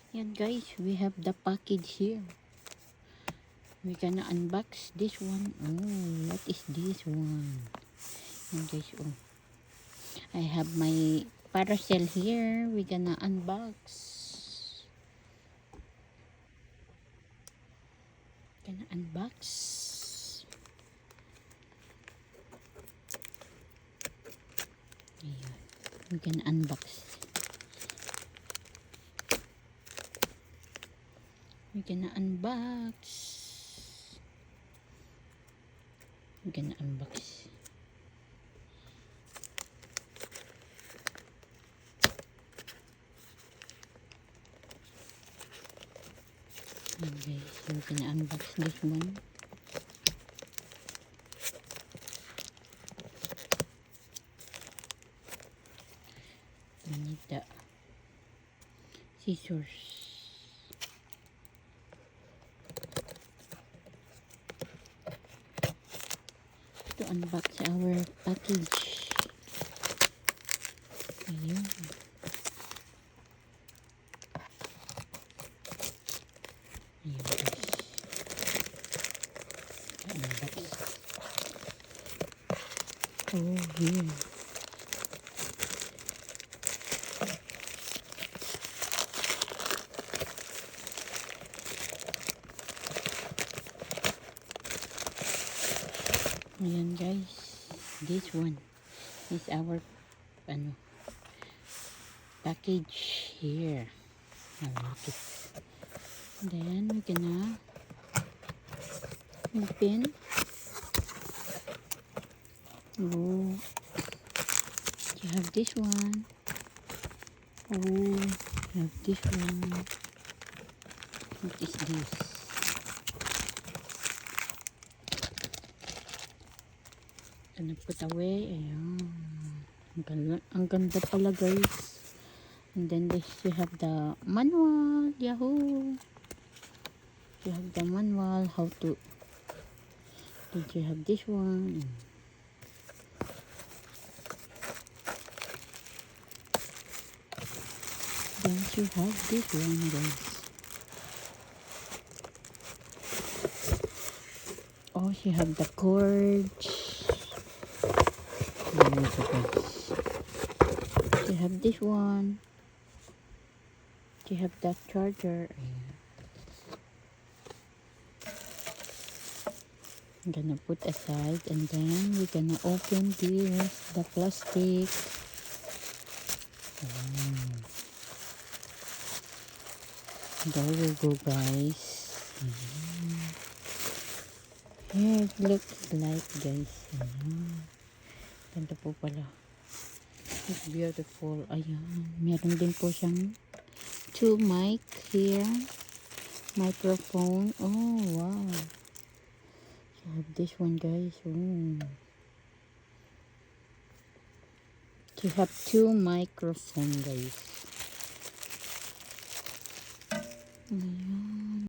Yan guys, we have the package here. We gonna unbox this one. Oh, what is this one? Yan guys, oh. I have my parcel here. We gonna unbox. Gonna unbox. Ayan. We gonna unbox. We're gonna unbox. We're gonna unbox. Okay, so we're gonna unbox this one. We need the scissors. To unbox our package. Ayun. Ayun guys. Unbox. Oh, here. Ayan guys. This one is our package here. Look it. Then we're gonna open. Oh, you have this one. Oh, you have this one. What is this? Gonna put away. Ayan. Ang ganda pala guys. And then this, you have the manual. Yahoo! You have the manual how to. Then you have this one. Then you have this one guys. Oh, she have the cords. She have this one. She have that charger. Ayan. I'm gonna put aside and then we're gonna open this, the plastic. There we go guys. Here it looks like guys. Ganda po pala. It's beautiful. Ayan. Meron din po siyang 2 mic here. Microphone. Oh wow. So I have this one guys. Oh. You have 2 microphone guys. Ayan.